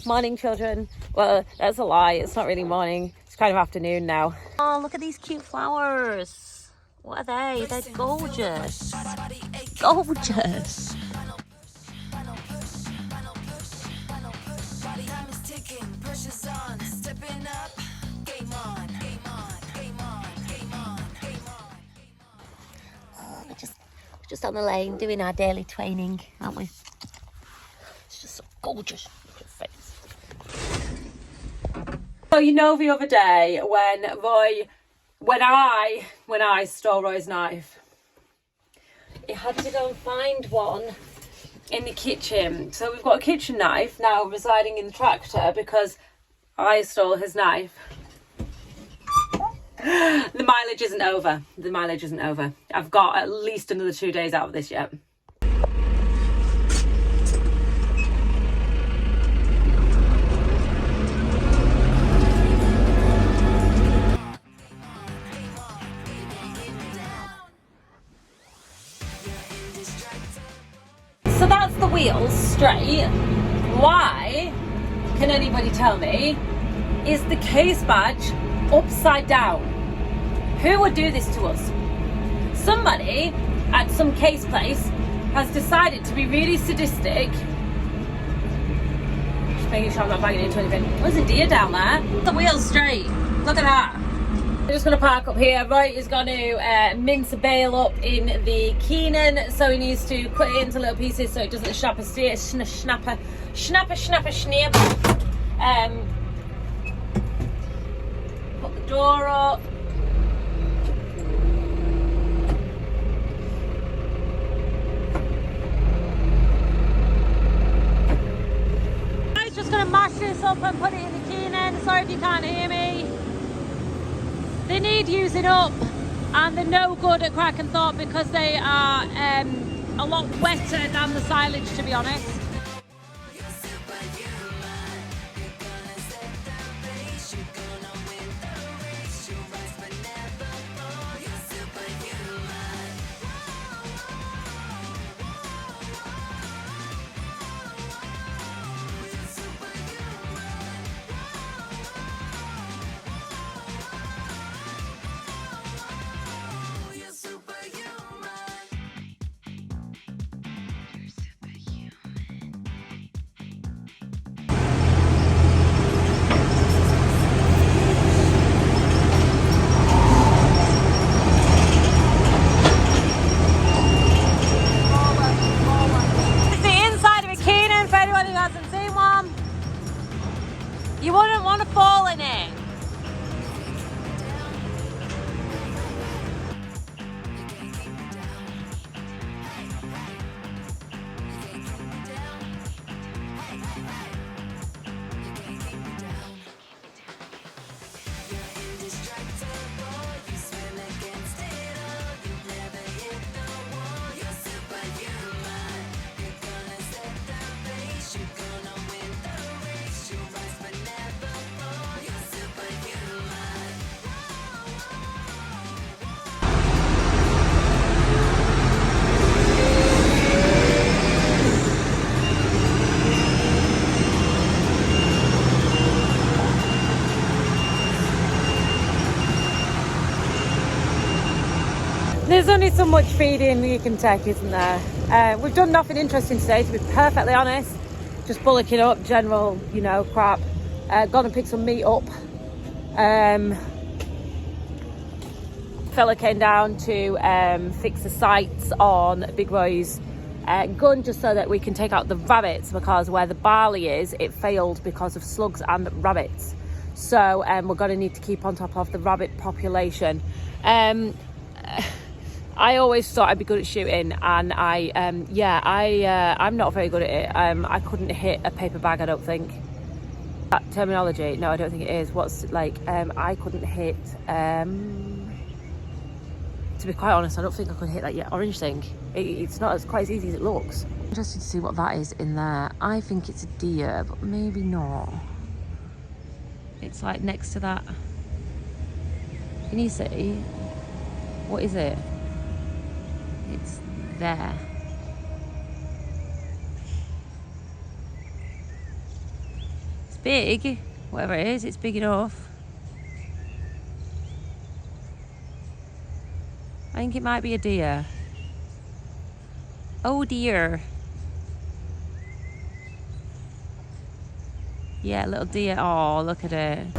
Morning, children. Well, that's a lie. It's not really morning. It's kind of afternoon now. Oh, look at these cute flowers. What are they? They're gorgeous. Gorgeous. Just on the lane doing our daily training, aren't we? It's just so gorgeous. Look at her face. So you know the other day when I stole Roy's knife, he had to go and find one in the kitchen. So we've got a kitchen knife now residing in the tractor because I stole his knife. The mileage isn't over. The mileage isn't over. I've got at least another 2 days out of this yet. So that's the wheels straight. Why, can anybody tell me, is the case badge upside down? Who would do this to us? Somebody at some case place has decided to be really sadistic. Just making sure I'm not banging into anything. There's a deer down there. The wheel's straight. Look at that. I'm just going to park up here. Roy is going to mince a bale up in the Keenan, so he needs to cut it into little pieces so it doesn't snap. Put the door up. I'm just going to mash this up and put it in the Keenan. Sorry if you can't hear me. They need using up and they're no good at crack and thought because they are a lot wetter than the silage, to be honest. You wouldn't want to fall in it. There's only so much feeding you can take, isn't there? We've done nothing interesting today, to be perfectly honest. Just bullocking up, general, crap. Gone and picked some meat up. Fella came down to fix the sights on Big Roy's gun just so that we can take out the rabbits, because where the barley is, it failed because of slugs and rabbits. So we're going to need to keep on top of the rabbit population. I always thought I'd be good at shooting, and I'm not very good at it. I couldn't hit a paper bag, I don't think. That terminology? No, I don't think it is. I couldn't hit, to be quite honest, I don't think I could hit that orange thing. It's not quite as easy as it looks. Interested to see what that is in there. I think it's a deer, but maybe not. It's like next to that. Can you see? What is it? It's there. big, whatever it is, it's big enough. I think it might be a deer. Oh dear. Yeah, little deer. Oh, look at it.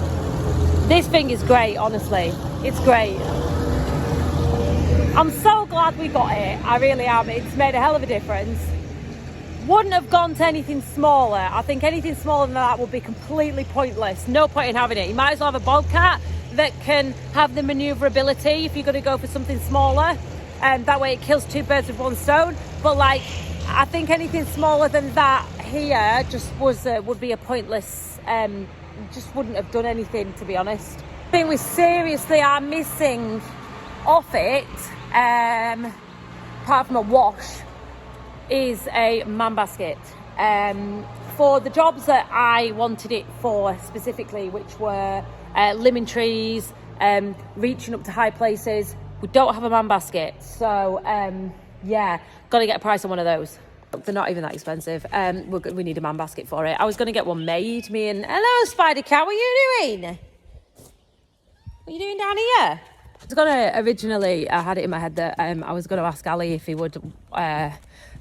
This thing is great, honestly. It's great. I'm so glad we got it. I really am. It's made a hell of a difference. Wouldn't have gone to anything smaller. I think anything smaller than that would be completely pointless. No point in having it. You might as well have a bobcat that can have the maneuverability if you're going to go for something smaller. And that way it kills two birds with one stone. But like, I think anything smaller than that here just would be a pointless, just wouldn't have done anything, to be honest. I think we seriously are missing off it, apart from a wash, is a man basket. For the jobs that I wanted it for specifically, which were limbing trees, reaching up to high places, we don't have a man basket. So yeah, got to get a price on one of those. They're not even that expensive. We need a man basket for it. I was going to get one made. Hello, Spider Cat, what are you doing? What are you doing down here? I was gonna originally, I had it in my head that I was gonna ask Ali if he would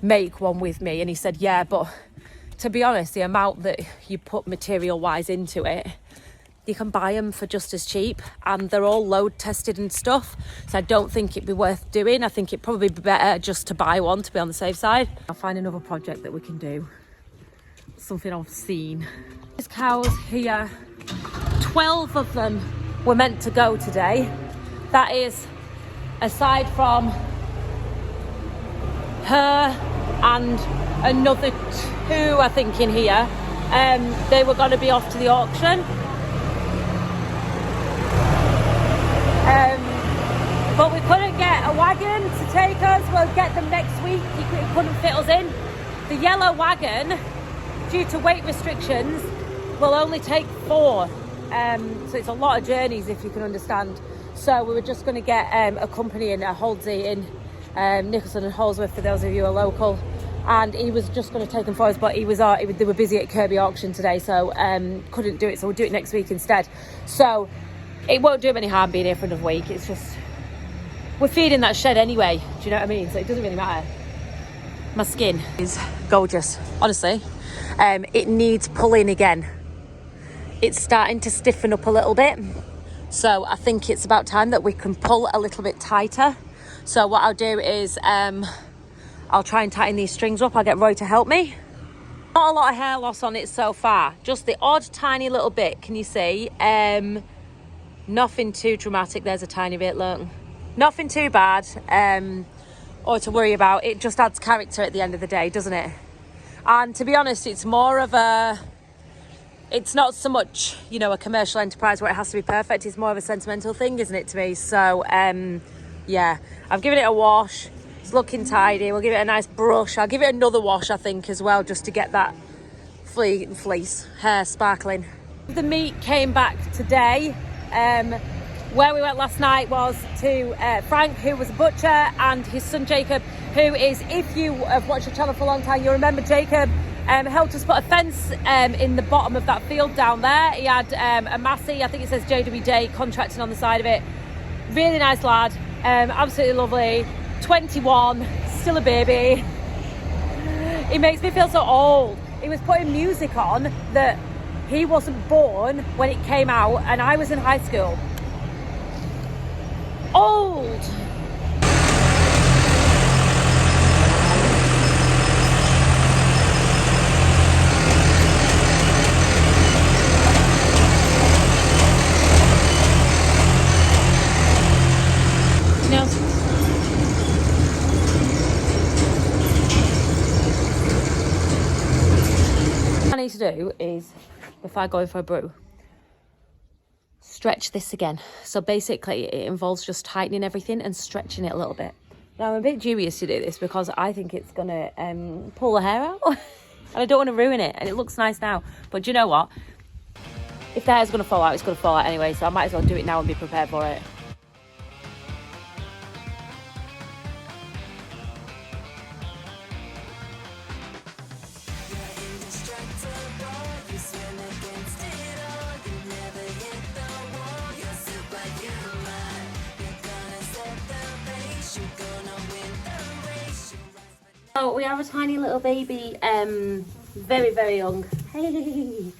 make one with me, and he said yeah, but to be honest, the amount that you put material wise into it, you can buy them for just as cheap, and they're all load tested and stuff, so I don't think it'd be worth doing. I think it'd probably be better just to buy one to be on the safe side. I'll find another project that we can do, something I've seen. These cows here, 12 of them were meant to go today. That is, aside from her and another two, I think, in here. They were going to be off to the auction. But we couldn't get a wagon to take us. We'll get them next week. He couldn't fit us in. The yellow wagon, due to weight restrictions, will only take 4. So it's a lot of journeys, if you can understand. So we were just going to get a company in, a Holdsey in Nicholson and Holsworth, for those of you who are local. And he was just going to take them for us, but they were busy at Kirby auction today, so couldn't do it. So we'll do it next week instead. So it won't do him any harm being here for another week. It's just, we're feeding that shed anyway. Do you know what I mean? So it doesn't really matter. My skin is gorgeous, honestly. It needs pulling again. It's starting to stiffen up a little bit. So I think it's about time that we can pull a little bit tighter. So what I'll do is I'll try and tighten these strings up. I'll get Roy to help me. Not a lot of hair loss on it so far. Just the odd tiny little bit. Can you see? Nothing too dramatic. There's a tiny bit, look. Nothing too bad or to worry about. It just adds character at the end of the day, doesn't it? And to be honest, it's more of a... It's not so much, you know, a commercial enterprise where it has to be perfect. It's more of a sentimental thing, isn't it, to me? So, yeah, I've given it a wash. It's looking tidy. We'll give it a nice brush. I'll give it another wash, I think, as well, just to get that fleece hair sparkling. The meat came back today. Where we went last night was to Frank, who was a butcher, and his son Jacob, who is, if you have watched the channel for a long time, you remember Jacob helped us put a fence in the bottom of that field down there. He had a Massey, I think it says JWJ, contracting on the side of it. Really nice lad, absolutely lovely. 21, still a baby. He makes me feel so old. He was putting music on that he wasn't born when it came out, and I was in high school. Old. What I need to do is, before I go in for a brew, stretch this again. So basically it involves just tightening everything and stretching it a little bit. Now I'm a bit dubious to do this because I think it's gonna pull the hair out and I don't want to ruin it, and it looks nice now, but do you know what, if the hair's gonna fall out, it's gonna fall out anyway, so I might as well do it now and be prepared for it. Indestructible, you swim against So we have a tiny little baby, very, very young. Hey.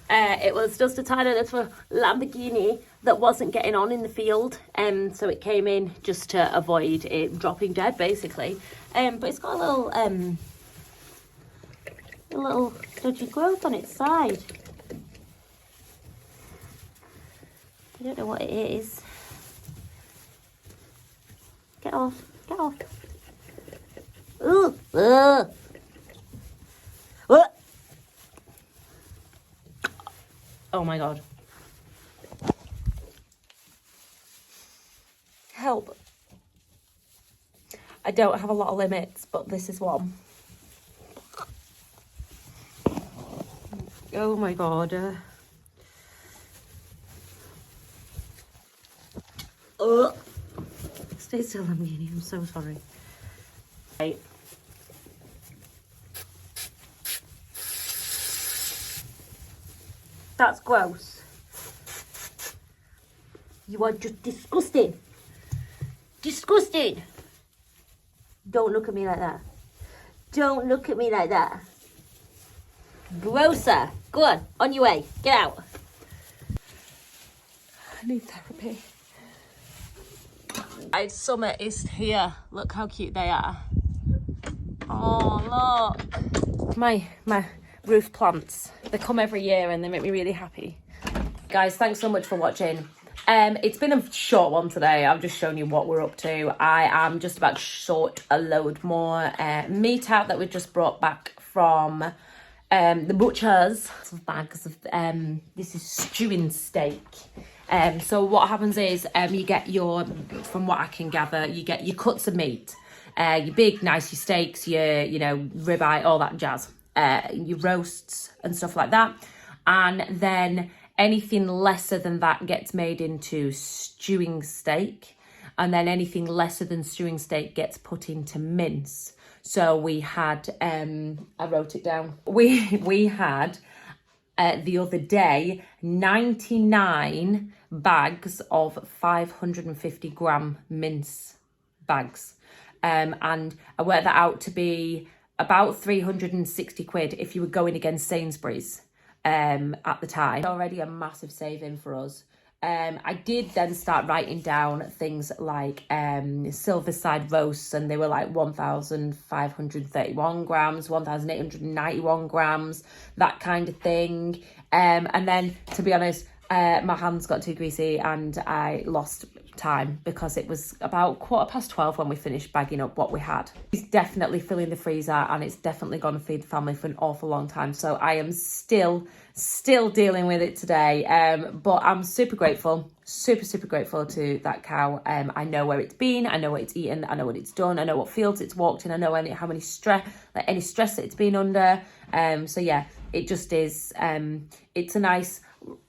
It was just a tiny little Lamborghini that wasn't getting on in the field, so it came in just to avoid it dropping dead, basically. But it's got a little dodgy growth on its side. I don't know what it is. Get off, get off. Ooh, what? Oh my God. Help. I don't have a lot of limits, but this is one. Oh my God. Stay still, Lamborghini. I'm so sorry. Right. That's gross. You are just disgusting. Disgusting. Don't look at me like that. Don't look at me like that. Grosser. Go on your way. Get out. I need therapy. Summer is here. Look how cute they are. Oh, look. My roof plants. They come every year and they make me really happy. Guys, thanks so much for watching. It's been a short one today. I've just shown you what we're up to. I am just about to sort a load more meat out that we just brought back from the butchers. Some bags of this is stewing steak. So what happens is you get your, from what I can gather, you get your cuts of meat, your big nice, your steaks, your ribeye, all that jazz, your roasts and stuff like that, and then anything lesser than that gets made into stewing steak, and then anything lesser than stewing steak gets put into mince. So we had I wrote it down. We had the other day 99 bags of 550 gram mince bags, and I worked that out to be about 360 quid if you were going against Sainsbury's at the time. Already a massive saving for us. I did then start writing down things like Silverside roasts, and they were like 1,531 grams, 1,891 grams, that kind of thing. And then, to be honest, my hands got too greasy and I lost time because it was about 12:15 when we finished bagging up what we had. It's definitely filling the freezer and it's definitely going to feed the family for an awful long time. So I am still dealing with it today. But I'm super grateful, super grateful to that cow. I know where it's been, I know what it's eaten, I know what it's done, I know what fields it's walked in, I know how many stress, like any stress that it's been under. So yeah, it just is, it's a nice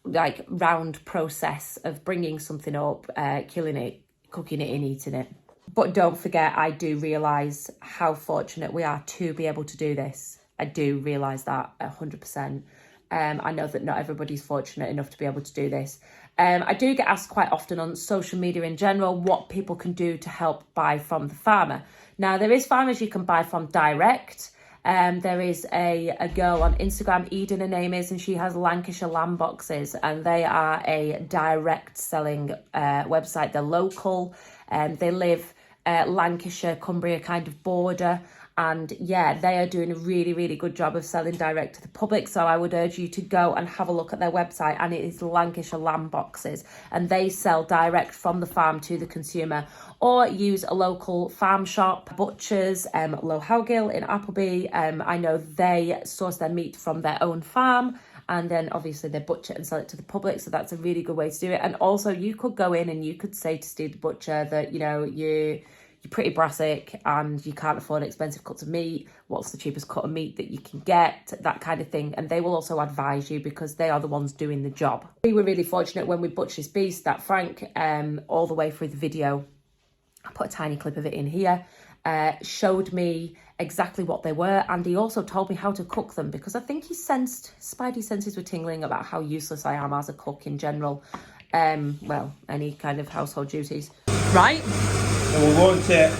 like round process of bringing something up, killing it, cooking it and eating it. But don't forget, I do realise how fortunate we are to be able to do this. I do realise that 100%. I know that not everybody's fortunate enough to be able to do this. I do get asked quite often on social media in general what people can do to help buy from the farmer. Now, there is farmers you can buy from direct. There is a girl on Instagram, Eden her name is, and she has Lancashire lamb boxes, and they are a direct selling website. They're local, they live Lancashire, Cumbria kind of border, and yeah, they are doing a really good job of selling direct to the public. So I would urge you to go and have a look at their website, and it is Lancashire lamb boxes, and they sell direct from the farm to the consumer. Or use a local farm shop, Butchers, Low Howgill in Appleby. I know they source their meat from their own farm, and then obviously they butcher and sell it to the public. So that's a really good way to do it. And also you could go in and you could say to Steve the butcher that, you're pretty brassic and you can't afford expensive cuts of meat. What's the cheapest cut of meat that you can get? That kind of thing. And they will also advise you because they are the ones doing the job. We were really fortunate when we butchered this beast that Frank, all the way through the video, I put a tiny clip of it in here, showed me exactly what they were, and he also told me how to cook them, because I think he sensed, spidey senses were tingling about how useless I am as a cook in general. Well, any kind of household duties. Right. So we want it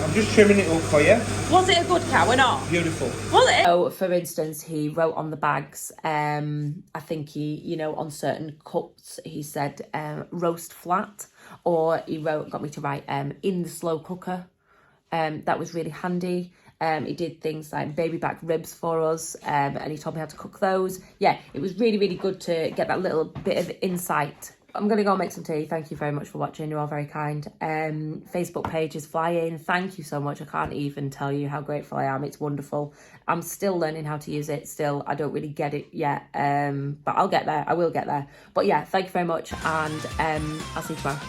I'm just trimming it up for you. Was it a good cow or not? Beautiful. Was it? So, for instance, he wrote on the bags, I think he, you know, on certain cuts, he said roast flat, or he got me to write in the slow cooker. That was really handy. He did things like baby back ribs for us, and he told me how to cook those. Yeah, it was really, really good to get that little bit of insight. I'm going to go make some tea. Thank you very much for watching. You're all very kind. Facebook page is flying. Thank you so much. I can't even tell you how grateful I am. It's wonderful. I'm still learning how to use it. Still, I don't really get it yet. But I'll get there. I will get there. But yeah, thank you very much. And I'll see you tomorrow.